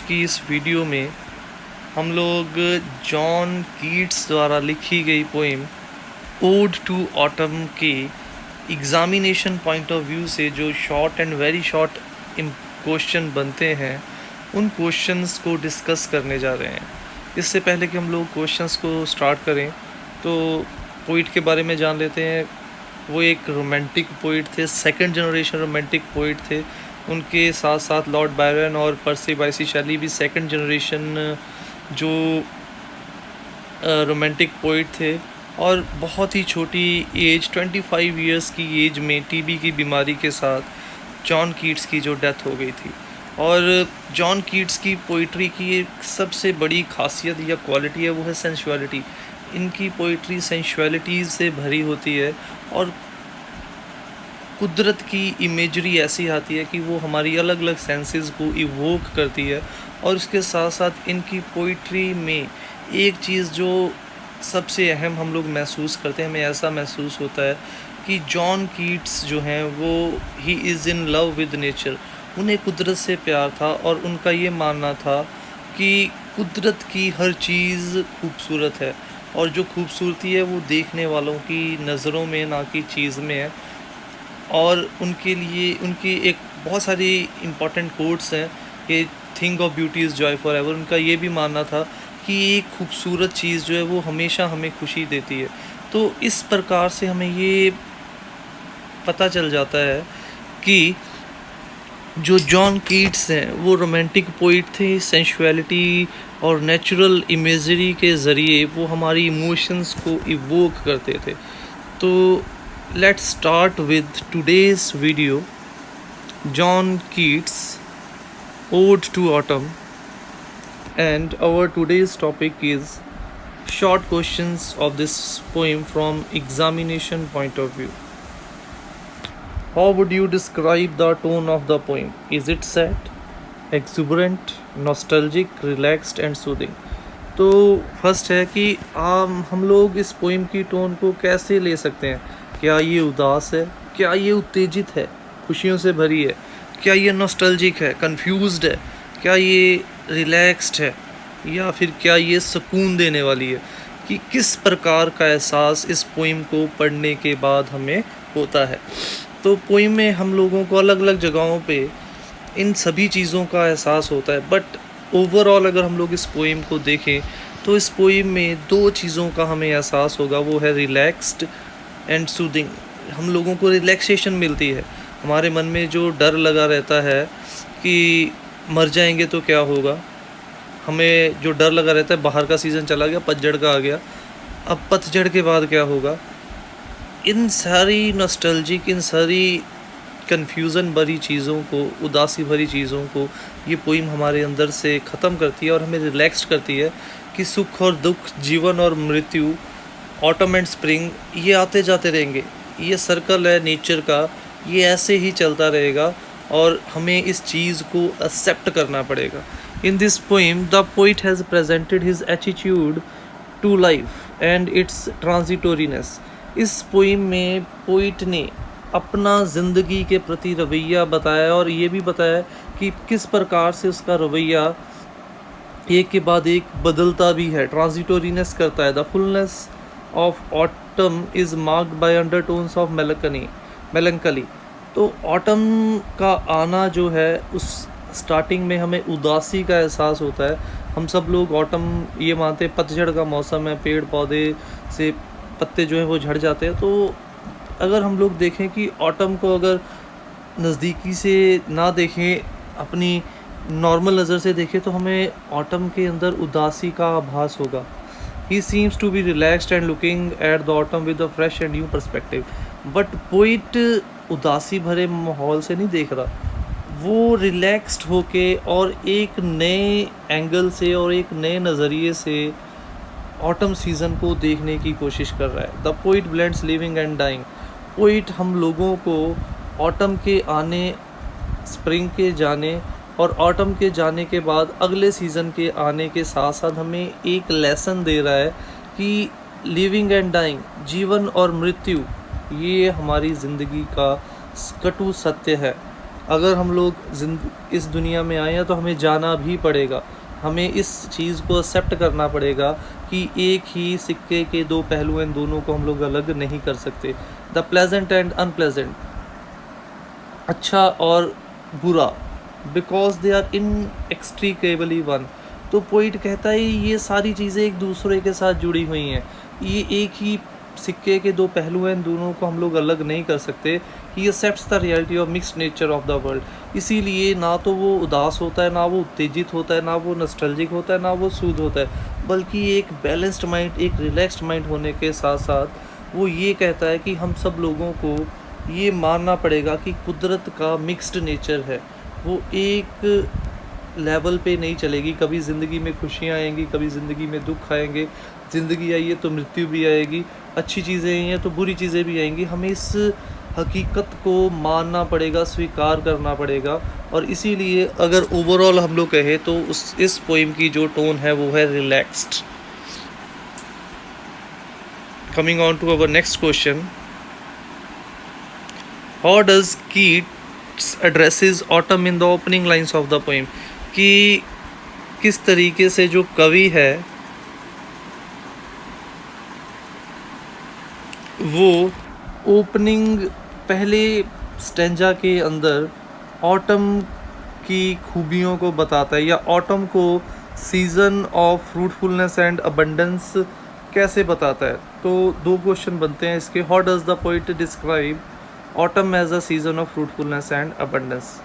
की इस वीडियो में हम लोग जॉन कीट्स द्वारा लिखी गई पोइम ओड टू ऑटम के एग्ज़ामिनेशन पॉइंट ऑफ व्यू से जो short and very short question बनते हैं उन क्वेश्चंस को डिस्कस करने जा रहे हैं। इससे पहले कि हम लोग क्वेश्चंस को स्टार्ट करें तो पोइट के बारे में जान लेते हैं। वो एक रोमांटिक पोइट थे, सेकंड जनरेशन रोमांटिक पोइट थे। उनके साथ साथ लॉर्ड बायरन और पर्सी बाइसी शैली भी सेकंड जनरेशन जो रोमांटिक पोइट थे। और बहुत ही छोटी एज 25 इयर्स की एज में टीबी की बीमारी के साथ जॉन कीट्स की जो डेथ हो गई थी। और जॉन कीट्स की पोइट्री की एक सबसे बड़ी खासियत या क्वालिटी है वो है सेंसुअलिटी। इनकी पोइट्री सेंसुअलिटीज़ से भरी होती है और कुदरत की इमेजरी ऐसी आती है कि वो हमारी अलग अलग सेंसेस को इवोक करती है। और उसके साथ साथ इनकी पोइट्री में एक चीज़ जो सबसे अहम हम लोग महसूस करते हैं, हमें ऐसा महसूस होता है कि जॉन कीट्स जो हैं वो he is in love with nature. उन्हें कुदरत से प्यार था और उनका ये मानना था कि कुदरत की हर चीज़ खूबसूरत है और जो खूबसूरती है वो देखने वालों की नज़रों में ना कि चीज़ में है। और उनके लिए उनकी एक बहुत सारी इम्पॉर्टेंट कोट्स हैं कि think of beauty is Joy for ever. उनका ये भी मानना था कि एक खूबसूरत चीज़ जो है वो हमेशा हमें खुशी देती है। तो इस प्रकार से हमें ये पता चल जाता है कि जो जॉन कीट्स हैं वो रोमांटिक पोइट थे। सेंसुअलिटी और नेचुरल इमेजरी के ज़रिए वो हमारी इमोशंस को इवोक करते थे। तो let's start with today's video, John Keats Ode to Autumn, and our today's topic is short questions of this poem from examination point of view. How would you describe the tone of the poem? Is it sad, exuberant, nostalgic, relaxed and soothing? तो first है कि हम लोग इस poem की tone को कैसे ले सकते हैं। क्या ये उदास है, क्या ये उत्तेजित है, खुशियों से भरी है, क्या ये नॉस्टैल्जिक है, कंफ्यूज्ड है, क्या ये रिलैक्स्ड है, या फिर क्या ये सुकून देने वाली है, कि किस प्रकार का एहसास इस पोइम को पढ़ने के बाद हमें होता है। तो पोइम में हम लोगों को अलग अलग जगहों पे इन सभी चीज़ों का एहसास होता है। बट ओवरऑल अगर हम लोग इस पोइम को देखें तो इस पोइम में दो चीज़ों का हमें एहसास होगा, वो है रिलैक्स्ड एंड सूदिंग। हम लोगों को रिलैक्सेशन मिलती है। हमारे मन में जो डर लगा रहता है कि मर जाएंगे तो क्या होगा, हमें जो डर लगा रहता है बाहर का सीज़न चला गया, पतझड़ का आ गया, अब पतझड़ के बाद क्या होगा, इन सारी नॉस्टैल्जिक, इन सारी कन्फ्यूज़न भरी चीज़ों को, उदासी भरी चीज़ों को ये पोइम हमारे अंदर से ख़त्म करती है और हमें रिलैक्स करती है कि सुख और दुख, जीवन और मृत्यु, ऑटम एंड स्प्रिंग ये आते जाते रहेंगे। ये सर्कल है नेचर का, ये ऐसे ही चलता रहेगा और हमें इस चीज़ को एक्सेप्ट करना पड़ेगा। In this poem the poet has presented his attitude to life and its transitoriness. इस पोइम में पोइट ने अपना ज़िंदगी के प्रति रवैया बताया और ये भी बताया कि किस प्रकार से उसका रवैया एक के बाद एक बदलता भी है, ट्रांजिटोरीनेस करता है। The fullness of autumn is marked by undertones of melancholy. तो ऑटम का आना जो है उस स्टार्टिंग में हमें उदासी का एहसास होता है। हम सब लोग ऑटम ये मानते हैं पतझड़ का मौसम है, पेड़ पौधे से पत्ते जो हैं वो झड़ जाते हैं। तो अगर हम लोग देखें कि ऑटम को अगर नज़दीकी से ना देखें, अपनी नॉर्मल नज़र से देखें, तो हमें ऑटम के अंदर उदासी का आभास होगा। He seems to be relaxed and looking at the autumn with a fresh and new perspective. But poet उदासी भरे माहौल से नहीं देख रहा, वो रिलैक्स्ड होके और एक नए एंगल से और एक नए नज़रिए से ऑटम सीज़न को देखने की कोशिश कर रहा है। The poet blends living and dying. Poet हम लोगों को ऑटम के आने, स्प्रिंग के जाने और ऑटम के जाने के बाद अगले सीज़न के आने के साथ साथ हमें एक लेसन दे रहा है कि लिविंग एंड डाइंग, जीवन और मृत्यु, ये हमारी ज़िंदगी का कटु सत्य है। अगर हम लोग इस दुनिया में आए हैं तो हमें जाना भी पड़ेगा, हमें इस चीज़ को एक्सेप्ट करना पड़ेगा कि एक ही सिक्के के दो पहलू हैं, इन दोनों को हम लोग अलग नहीं कर सकते। द प्लेजेंट एंड अनप्लेजेंट, अच्छा और बुरा, because they are in extricably one. तो पोइट कहता है ये सारी चीज़ें एक दूसरे के साथ जुड़ी हुई हैं, ये एक ही सिक्के के दो पहलू हैं, इन दोनों को हम लोग अलग नहीं कर सकते। He accepts the reality of mixed nature of the world. इसीलिए ना तो वो उदास होता है, ना वो उत्तेजित होता है, ना वो नॉस्टैल्जिक होता है, ना वो सूद होता है, बल्कि एक बैलेंस्ड माइंड, एक रिलैक्स्ड माइंड होने के साथ साथ वो ये कहता है कि हम सब लोगों को ये मानना पड़ेगा कि कुदरत का मिक्स्ड नेचर है, वो एक लेवल पे नहीं चलेगी। कभी ज़िंदगी में खुशियाँ आएंगी, कभी ज़िंदगी में दुख आएंगे, ज़िंदगी आई है तो मृत्यु भी आएगी, अच्छी चीज़ें आई हैं तो बुरी चीज़ें भी आएंगी। हमें इस हकीकत को मानना पड़ेगा, स्वीकार करना पड़ेगा। और इसीलिए अगर ओवरऑल हम लोग कहें तो इस पोइम की जो टोन है वो है relaxed. Coming on to our next question, how does Keats addresses autumn in the opening lines of the poem, कि किस तरीके से जो कवि है वो ओपनिंग पहले स्टेंजा के अंदर ऑटम की खूबियों को बताता है, या ऑटम को season of fruitfulness and abundance कैसे बताता है। तो दो क्वेश्चन बनते हैं इसके। How does the poet describe autumn as a season of fruitfulness and abundance.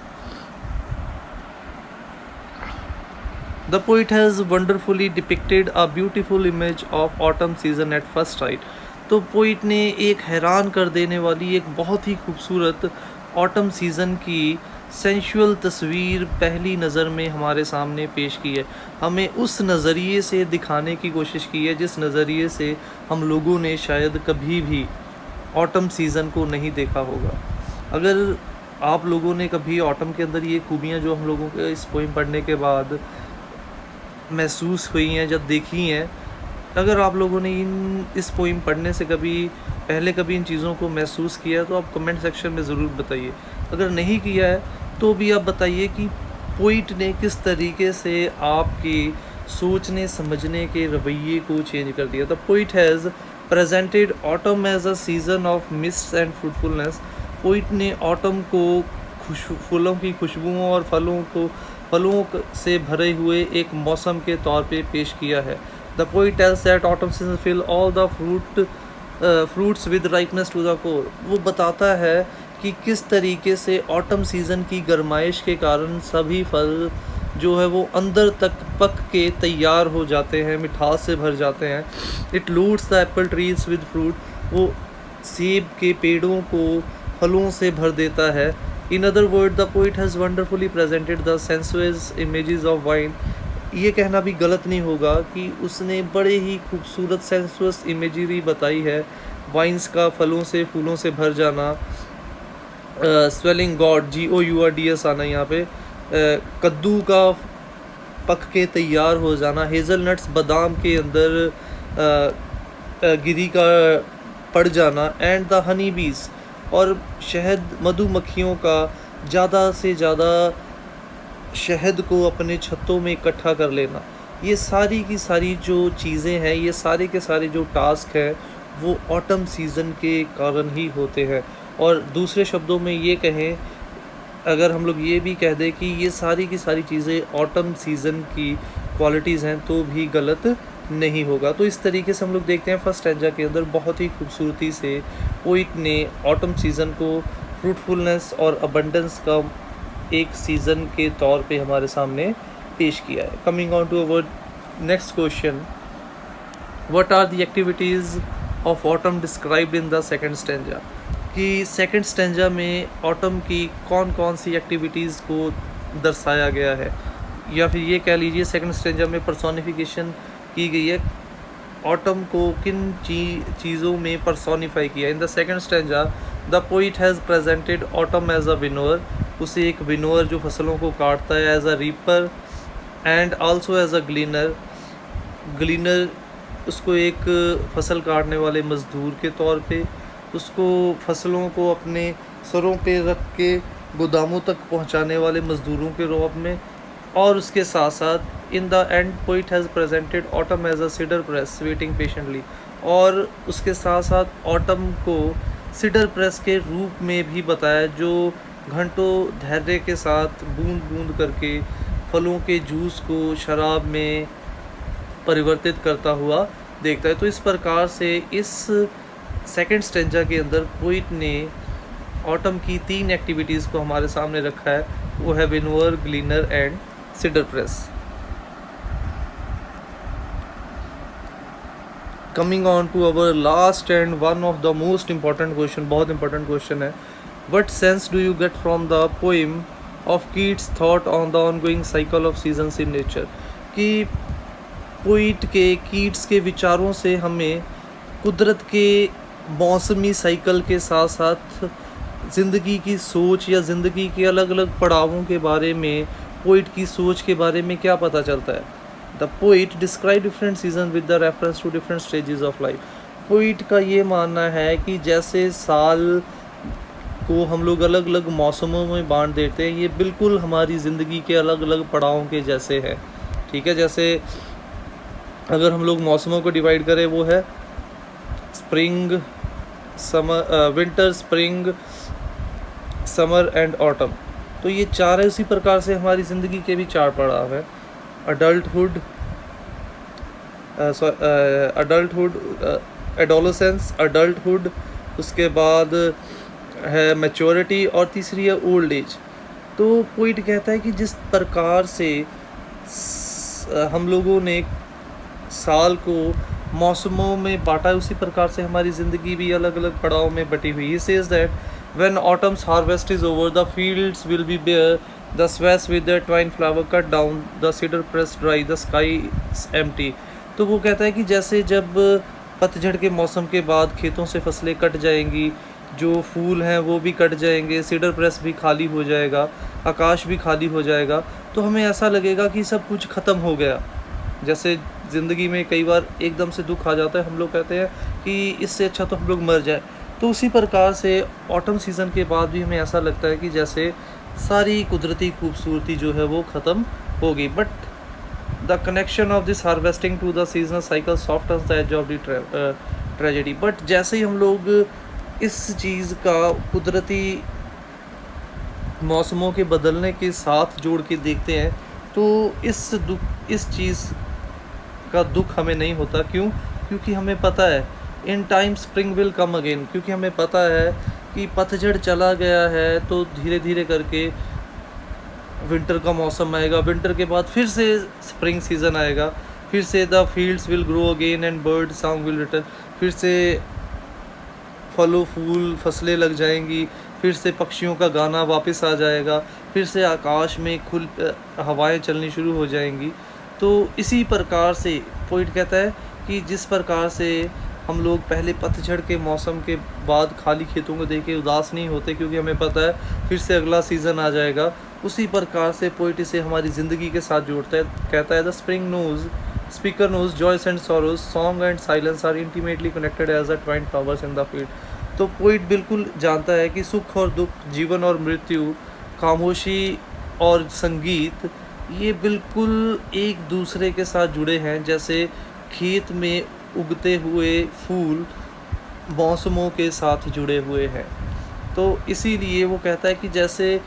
The poet has wonderfully depicted a beautiful image of autumn season at first sight। तो poet ने एक हैरान कर देने वाली, एक बहुत ही खूबसूरत ऑटम सीज़न की सेंशुअल तस्वीर पहली नज़र में हमारे सामने पेश की है। हमें उस नज़रिए से दिखाने की कोशिश की है जिस नज़रिए से हम लोगों ने शायद कभी भी ऑटम सीज़न को नहीं देखा होगा। अगर आप लोगों ने कभी ऑटम के अंदर ये खूबियाँ जो हम लोगों के इस पोइम पढ़ने के बाद महसूस हुई हैं, जब देखी हैं, अगर आप लोगों ने इस पोइम पढ़ने से कभी इन चीज़ों को महसूस किया है तो आप कमेंट सेक्शन में ज़रूर बताइए। अगर नहीं किया है तो भी आप बताइए कि पोइट ने किस तरीके से आपकी सोचने समझने के रवैये को चेंज कर दिया। The poet has presented autumn as a season of mist and fruitfulness. Poet ने ऑटम को फूलों की खुशबुओं और फलों से भरे हुए एक मौसम के तौर पे पेश किया है। The poet tells that autumn season fill all the fruits with ripeness to the core. वो बताता है कि किस तरीके से ऑटम सीज़न की गर्माइश के कारण सभी फल जो है वो अंदर तक पक के तैयार हो जाते हैं, मिठास से भर जाते हैं। It loots the Apple trees with fruit. वो सेब के पेड़ों को फलों से भर देता है। In other words, the poet has wonderfully presented the sensuous images of wine। ये कहना भी गलत नहीं होगा कि उसने बड़े ही खूबसूरत सेंसुअस इमेजरी बताई है वाइन्स का, फलों से फूलों से भर जाना, स्वेलिंग गॉड GOURDS आना यहाँ पे, कद्दू का पक के तैयार हो जाना, हेज़लनट्स बादाम के अंदर गिरी का पड़ जाना, एंड द हनी बीज और शहद मधुमक्खियों का ज़्यादा से ज़्यादा शहद को अपने छत्तों में इकट्ठा कर लेना। ये सारी की सारी जो चीज़ें हैं, ये सारे के सारे जो टास्क हैं वो ऑटम सीज़न के कारण ही होते हैं। और दूसरे शब्दों में ये कहें, अगर हम लोग ये भी कह दें कि ये सारी की सारी चीज़ें ऑटम सीज़न की क्वालिटीज़ हैं तो भी गलत नहीं होगा। तो इस तरीके से हम लोग देखते हैं फर्स्ट स्टैंजा के अंदर बहुत ही खूबसूरती से पोइट ने ऑटम सीज़न को फ्रूटफुलनेस और अबंडेंस का एक सीज़न के तौर पे हमारे सामने पेश किया है। Coming on to our next question, what are the activities of autumn described in the second stanza. कि सेकंड स्टैंजा में ऑटम की कौन कौन सी एक्टिविटीज़ को दर्शाया गया है, या फिर ये कह लीजिए सेकंड स्टैंजा में पर्सोनिफिकेशन की गई है, ऑटम को किन चीज़ों में पर्सोनिफाई किया। In the second stanza the poet has presented autumn as a winnower. उसे एक विनोअर जो फसलों को काटता है, as a reaper and also as a gleaner उसको एक फसल काटने वाले मज़दूर के तौर पे उसको फसलों को अपने सरों पे रख के गोदामों तक पहुंचाने वाले मज़दूरों के रौब में। और उसके साथ साथ in the end poet has presented autumn as a cider press waiting patiently. और उसके साथ साथ ऑटम को सीडर प्रेस के रूप में भी बताया, जो घंटों धैर्य के साथ बूंद बूंद करके फलों के जूस को शराब में परिवर्तित करता हुआ देखता है। तो इस प्रकार से इस सेकंड स्टेंजा के अंदर पोइट ने ऑटम की 3 एक्टिविटीज़ को हमारे सामने रखा है, वो है winnower, gleaner and cider press. Coming on to our last and one of the most important question, बहुत इंपॉर्टेंट क्वेश्चन है, what sense do you get from the poem of Keats thought on the ongoing cycle of seasons in nature. कि poet के Keats के विचारों से हमें कुदरत के मौसमी साइकिल के साथ साथ ज़िंदगी की सोच या ज़िंदगी के अलग अलग पड़ावों के बारे में, पोइट की सोच के बारे में क्या पता चलता है। The poet describe different season with the reference to different stages of life. Poet का ये मानना है कि जैसे साल को हम लोग अलग अलग मौसमों में बांट देते हैं, ये बिल्कुल हमारी ज़िंदगी के अलग अलग पड़ावों के जैसे है। ठीक है, जैसे अगर हम लोग मौसमों को डिवाइड करें, वो है spring, summer, winter, spring, summer and autumn. तो ये 4 है। उसी प्रकार से हमारी ज़िंदगी के भी 4 पड़ाव है। अडल्टहुड, एडोलेसेंस, अडल्टहुड, उसके बाद है मैच्योरिटी और तीसरी है ओल्ड एज। तो पोइट कहता है कि जिस प्रकार से हम लोगों ने साल को मौसमों में बांटा है, उसी प्रकार से हमारी ज़िंदगी भी अलग अलग पड़ाव में बटी हुई है। He says that when autumn's harvest is over, the fields will be bare, the swathes with their twine flower cut down, the cedar press dry, the sky is empty। तो वो कहता है कि जैसे जब पतझड़ के मौसम के बाद खेतों से फसलें कट जाएंगी, जो फूल हैं वो भी कट जाएंगे, सीडर प्रेस भी खाली हो जाएगा, आकाश भी खाली हो जाएगा, तो हमें ऐसा लगेगा कि सब कुछ ख़त्म हो गया। जैसे ज़िंदगी में कई बार एकदम से दुख आ जाता है, हम लोग कहते हैं कि इससे अच्छा तो हम लोग मर जाए। तो उसी प्रकार से ऑटम सीज़न के बाद भी हमें ऐसा लगता है कि जैसे सारी कुदरती खूबसूरती जो है वो ख़त्म हो गई। But the connection of this harvesting to the seasonal cycle softens the edge of the tragedy. But जैसे ही हम लोग इस चीज़ का कुदरती मौसमों के बदलने के साथ जोड़ के देखते हैं, तो इस चीज़ का दुख हमें नहीं होता। क्यों? क्योंकि हमें पता है in time spring will come again. क्योंकि हमें पता है कि पतझड़ चला गया है, तो धीरे धीरे करके विंटर का मौसम आएगा, विंटर के बाद फिर से स्प्रिंग सीज़न आएगा, फिर से the fields will grow again and bird song will return, फिर से फलों फूल फसलें लग जाएंगी, फिर से पक्षियों का गाना वापस आ जाएगा, फिर से आकाश में हवाएं चलनी शुरू हो जाएंगी। तो इसी प्रकार से पोइट कहता है कि जिस प्रकार से हम लोग पहले पतझड़ के मौसम के बाद खाली खेतों को देख के उदास नहीं होते, क्योंकि हमें पता है फिर से अगला सीज़न आ जाएगा, उसी प्रकार से पोइट इसे हमारी ज़िंदगी के साथ जोड़ता है। कहता है the speaker knows joys and sorrows, song and silence are intimately connected as the twined flowers in the field. तो पोइट बिल्कुल जानता है कि सुख और दुख, जीवन और मृत्यु, खामोशी और संगीत, ये बिल्कुल एक दूसरे के साथ जुड़े हैं। जैसे खेत में उगते हुए फूल मौसमों के साथ जुड़े हुए हैं। तो इसीलिए वो कहता है कि जैसे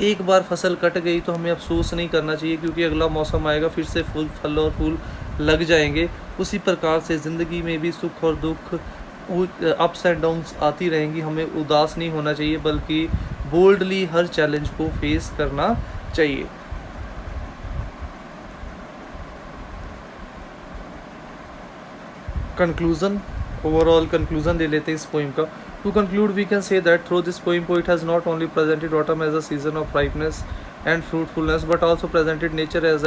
एक बार फसल कट गई तो हमें अफसोस नहीं करना चाहिए, क्योंकि अगला मौसम आएगा, फिर से फल और फूल लग जाएंगे। उसी प्रकार से ज़िंदगी में भी सुख और दुख, अप्स एंड डाउन्स आती रहेंगी। हमें उदास नहीं होना चाहिए, बल्कि बोल्डली हर चैलेंज को फेस करना चाहिए। कंक्लूज़न, ओवरऑल कंक्लूज़न ले लेते हैं इस पोइम का। To conclude we can say that through this poem poet has not only presented autumn as a season of ripeness and fruitfulness, but also presented nature as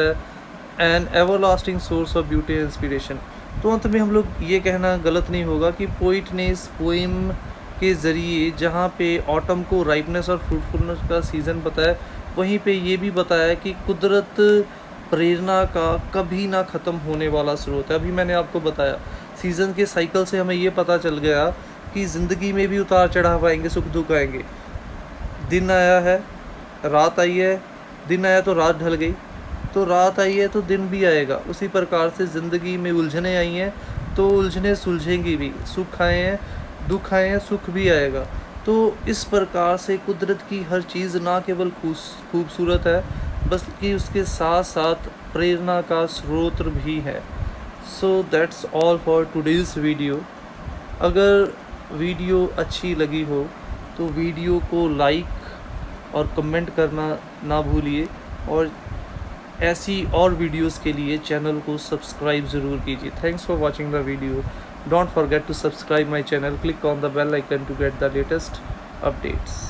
an everlasting source of beauty and inspiration. तो अंत में हम लोग ये कहना गलत नहीं होगा कि पोइट ने इस पोइम के ज़रिए जहाँ पे ऑटम को राइपनेस और फ्रूटफुलनेस का सीज़न बताया, वहीं पे ये भी बताया कि कुदरत प्रेरणा का कभी ना ख़त्म होने वाला स्रोत है। अभी मैंने आपको बताया सीज़न के साइकिल से हमें ये पता चल गया कि ज़िंदगी में भी उतार चढ़ाव आएंगे, सुख दुख आएंगे। दिन आया है रात आई है, दिन आया तो रात ढल गई, तो रात आई है तो दिन भी आएगा। उसी प्रकार से ज़िंदगी में उलझनें आई हैं तो उलझनें सुलझेंगी भी। सुख आए हैं, दुख आए हैं, सुख भी आएगा। तो इस प्रकार से कुदरत की हर चीज़ ना केवल खूबसूरत है, बल्कि उसके साथ साथ प्रेरणा का स्रोत भी है। So that's all for today's video. अगर वीडियो अच्छी लगी हो तो वीडियो को लाइक और कमेंट करना ना भूलिए, और ऐसी और वीडियोस के लिए चैनल को सब्सक्राइब ज़रूर कीजिए। Thanks for watching the video. Don't forget to subscribe my channel, click on the bell icon to get the latest updates.